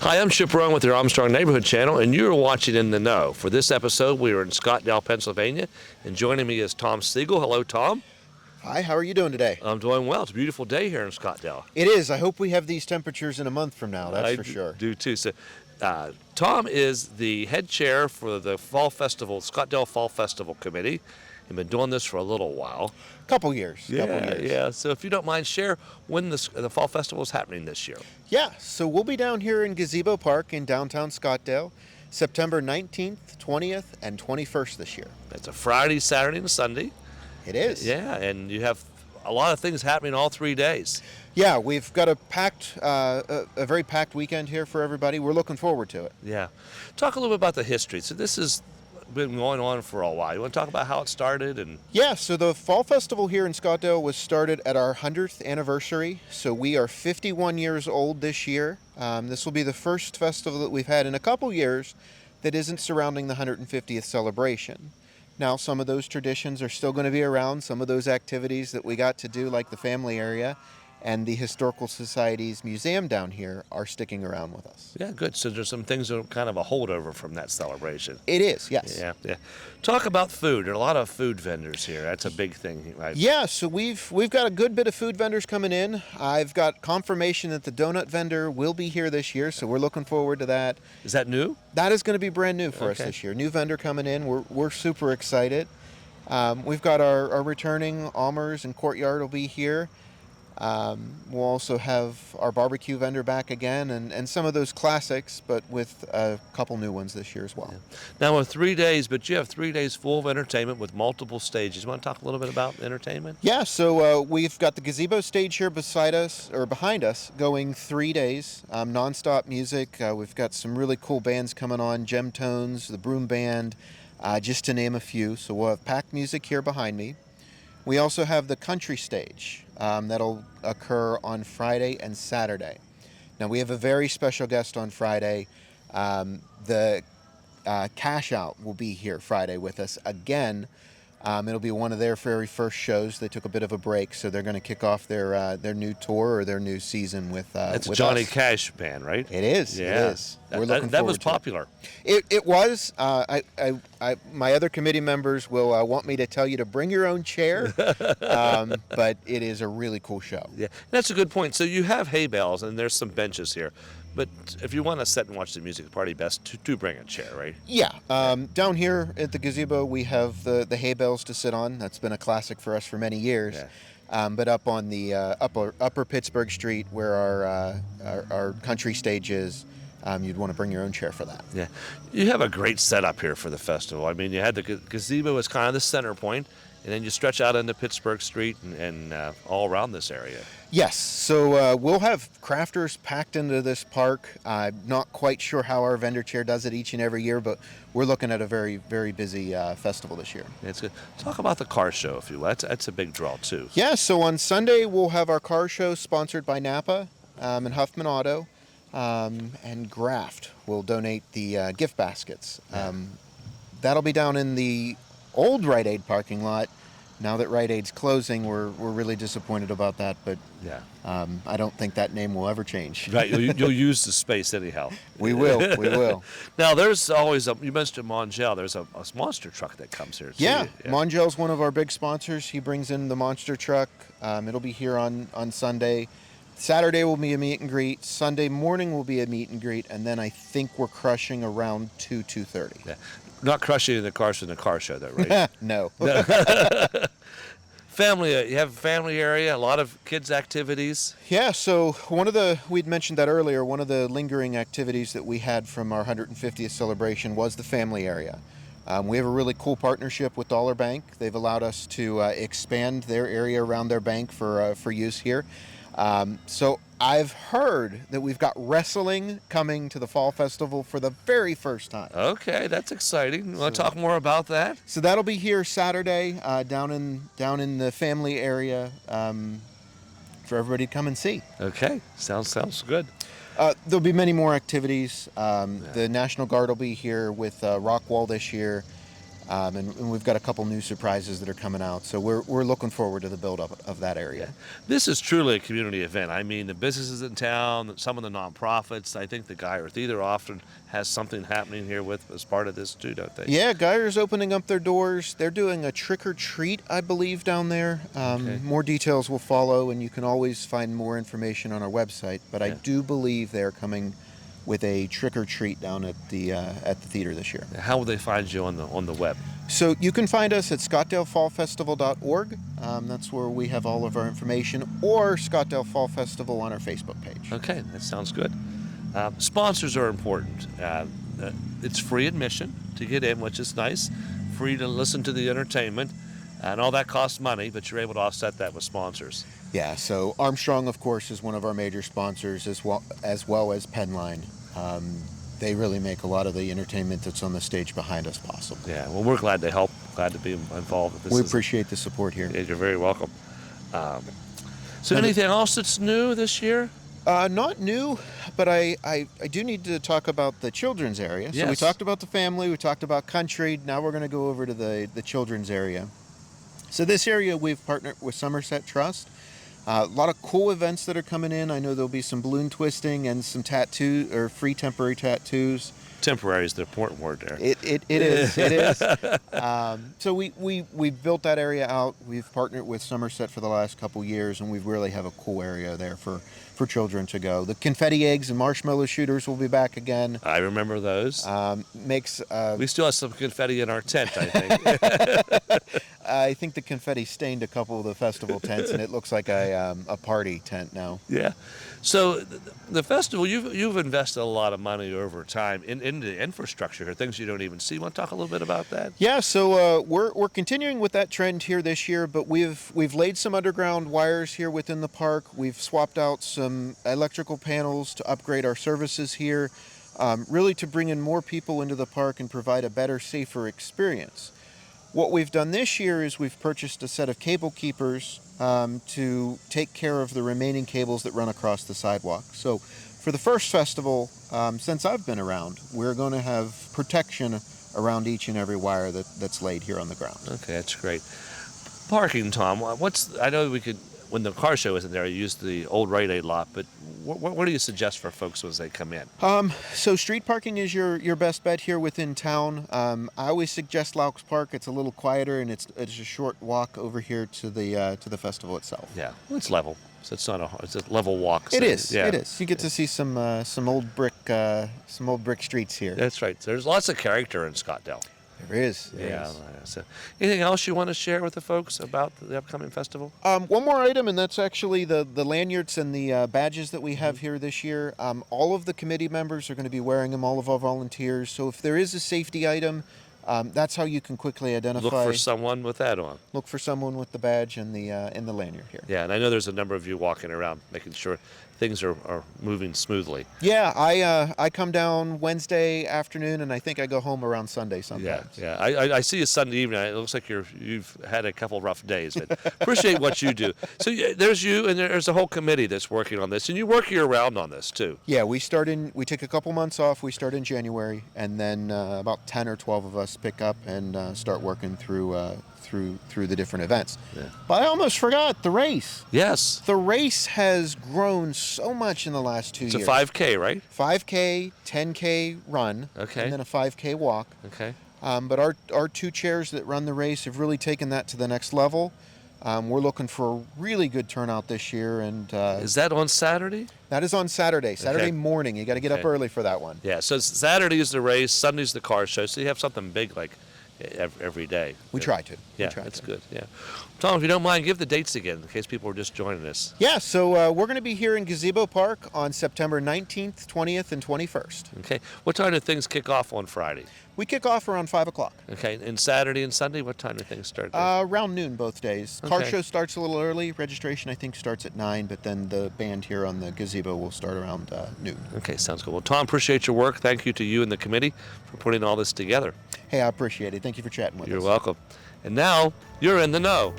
Hi, I'm Chip Rowan with your Armstrong Neighborhood Channel, and you're watching In the Know. For this episode, we are in Scottdale, Pennsylvania, and joining me is Tom Siegel. Hello, Tom. Hi, how are you doing today? I'm doing well. It's a beautiful day here in Scottdale. It is. I hope we have these temperatures in a month from now, that's for sure. do too. So, Tom is the head chair for the Fall Festival, Scottdale Fall Festival Committee. You've been doing this for a little while. Couple years. Yeah. So if you don't mind, share when the Fall Festival is happening this year. Yeah, so we'll be down here in Gazebo Park in downtown Scottdale, September 19th, 20th, and 21st this year. It's a Friday, Saturday, and Sunday. It is. Yeah, and you have a lot of things happening all 3 days. Yeah, we've got a very packed weekend here for everybody. We're looking forward to it. Yeah. Talk a little bit about the history. So this has been going on for a while. You want to talk about how it started? Yeah, so the Fall Festival here in Scottdale was started at our 100th anniversary. So we are 51 years old this year. This will be the first festival that we've had in a couple years that isn't surrounding the 150th celebration. Now, some of those traditions are still going to be around. Some of those activities that we got to do, like the family area and the Historical Society's museum down here, are sticking around with us. Yeah, good. So there's some things that are kind of a holdover from that celebration. It is, yes. Yeah. Talk about food. There are a lot of food vendors here. That's a big thing, right? Yeah, so we've got a good bit of food vendors coming in. I've got confirmation that the donut vendor will be here this year, so we're looking forward to that. Is that new? That is going to be brand new for us this year. New vendor coming in. We're super excited. We've got our returning Almers and Courtyard will be here. We'll also have our barbecue vendor back again and some of those classics, but with a couple new ones this year as well. Yeah. Now, with 3 days, but you have 3 days full of entertainment with multiple stages. You want to talk a little bit about entertainment? Yeah, so we've got the gazebo stage here beside us, or behind us, going 3 days, nonstop music. We've got some really cool bands coming on, Gem Tones, the Broom Band, just to name a few. So we'll have packed music here behind me. We also have the country stage that'll occur on Friday and Saturday. Now, we have a very special guest on Friday. The Cash Out will be here Friday with us again. It'll be one of their very first shows. They took a bit of a break, so they're going to kick off their new tour or their new season with It's a with Johnny us. Cash band, right? It is. Yeah. It is. We're looking that forward was to it. popular. It was. My other committee members will want me to tell you to bring your own chair, but it is a really cool show. Yeah, that's a good point. So you have hay bales, and there's some benches here. But if you want to sit and watch the music, it's probably best to bring a chair, right? Yeah. Down here at the gazebo, we have the hay bales to sit on. That's been a classic for us for many years. Yeah. But up on the upper Pittsburgh Street, where our country stage is, you'd want to bring your own chair for that. Yeah. You have a great setup here for the festival. I mean, you had the gazebo as kind of the center point, and then you stretch out into Pittsburgh Street and all around this area. Yes, so we'll have crafters packed into this park. I'm not quite sure how our vendor chair does it each and every year, but we're looking at a very, very busy festival this year. It's good. Talk about the car show, if you will. That's a big draw, too. Yeah, so on Sunday we'll have our car show sponsored by Napa and Huffman Auto, and Graft will donate the gift baskets. That'll be down in the old Rite Aid parking lot. Now that Rite Aid's closing, we're really disappointed about that, but Yeah. I don't think that name will ever change. Right. You'll use the space anyhow. We will. Now, there's always you mentioned Mongel. There's a monster truck that comes here, too. Yeah, Mongel's one of our big sponsors. He brings in the monster truck. It'll be here on Sunday. Saturday will be a meet and greet. Sunday morning will be a meet and greet, and then I think we're crushing around 2:30. Yeah. Not crushing in the cars in the car show, though, right? No. Family, you have a family area, a lot of kids' activities. Yeah, so we'd mentioned that earlier, one of the lingering activities that we had from our 150th celebration was the family area. We have a really cool partnership with Dollar Bank. They've allowed us to expand their area around their bank for use here. So I've heard that we've got wrestling coming to the Fall Festival for the very first time. Okay, that's exciting. You want to talk more about that? So that'll be here Saturday, down in the family area, for everybody to come and see. Okay, sounds good. There'll be many more activities. The National Guard will be here with Rockwall this year. And we've got a couple new surprises that are coming out. So we're looking forward to the build-up of that area. This is truly a community event. I mean, the businesses in town, some of the nonprofits. I think the Geyer Theater often has something happening here with as part of this too, don't they? Yeah, Geyer's opening up their doors. They're doing a trick or treat, I believe, down there. Okay. More details will follow, and you can always find more information on our website. But I Yeah. do believe they're coming with a trick or treat down at the theater this year. How will they find you on the web? So you can find us at ScottsdaleFallFestival.org. That's where we have all of our information, or Scottsdale Fall Festival on our Facebook page. Okay, that sounds good. Sponsors are important. It's free admission to get in, which is nice. Free to listen to the entertainment, and all that costs money, but you're able to offset that with sponsors. Yeah, so Armstrong, of course, is one of our major sponsors, as well as Penline. They really make a lot of the entertainment that's on the stage behind us possible. Yeah, well, we're glad to help, glad to be involved. We appreciate the support here. Yeah, you're very welcome. So Now the- anything else that's new this year? Not new, but I do need to talk about the children's area. So we Yes. talked about the family, we talked about country. Now we're going to go over to the children's area. So this area we've partnered with Somerset Trust. A lot of cool events that are coming in. I know there'll be some balloon twisting and some tattoo or free temporary tattoos. Temporary is the important word there. It is. It is. So we built that area out. We've partnered with Somerset for the last couple years, and we really have a cool area there for children to go. The confetti eggs and marshmallow shooters will be back again. I remember those. Makes We still have some confetti in our tent, I think. I think the confetti stained a couple of the festival tents, and it looks like a party tent now. Yeah. So the festival, you've invested a lot of money over time in the infrastructure here, things you don't even see. Want to talk a little bit about that? Yeah, so we're continuing with that trend here this year, but we've laid some underground wires here within the park. We've swapped out some electrical panels to upgrade our services here, really to bring in more people into the park and provide a better, safer experience. What we've done this year is we've purchased a set of cable keepers to take care of the remaining cables that run across the sidewalk. So for the first festival, since I've been around, we're going to have protection around each and every wire that's laid here on the ground. Okay, that's great. Parking, Tom. I know we could, when the car show isn't there, you use the old Rite Aid lot, but what do you suggest for folks as they come in? So street parking is your best bet here within town. I always suggest Laux Park. It's a little quieter, and it's a short walk over here to the festival itself. Yeah, well, it's level, so it's a level walk. It so, is. Yeah. It is. You get to see some old brick streets here. That's right. There's lots of character in Scottsdale. There is. Yeah. So, anything else you want to share with the folks about the upcoming festival? One more item, and that's actually the lanyards and the badges that we have here this year. All of the committee members are going to be wearing them, all of our volunteers. So if there is a safety item, that's how you can quickly identify. Look for someone with that on. Look for someone with the badge and the lanyard here. Yeah, and I know there's a number of you walking around making sure things are moving smoothly. Yeah, I come down Wednesday afternoon, and I think I go home around Sunday sometimes. Yeah. I see you Sunday evening. It looks like you've had a couple rough days, but appreciate what you do. So there's you, and there's a whole committee that's working on this, and you work year round on this too. Yeah, we take a couple months off. We start in January, and then about 10 or 12 of us pick up and start working through the different events. Yeah. But I almost forgot the race. Yes. The race has grown so much in the last 2 It's years. a 5K, right? 5K, 10K run, Okay. and then a 5K walk. Okay. But our two chairs that run the race have really taken that to the next level. We're looking for a really good turnout this year, and Is that on Saturday? that is on Saturday morning. You got to get up Okay. early for that one. Yeah. So Saturday is the race, Sunday's the car show. So you have something big like every day. We try to. Yeah, that's good. Yeah. Tom, if you don't mind, give the dates again in case people are just joining us. Yeah, so we're going to be here in Gazebo Park on September 19th, 20th, and 21st. Okay. What time do things kick off on Friday? We kick off around 5 o'clock. Okay. And Saturday and Sunday, what time do things start? there? Around noon both days. Car Okay. show starts a little early. Registration, I think, starts at 9, but then the band here on the gazebo will start around noon. Okay, sounds good. Well, Tom, appreciate your work. Thank you to you and the committee for putting all this together. Hey, I appreciate it. Thank you for chatting with You're us. welcome. And now, you're in the know.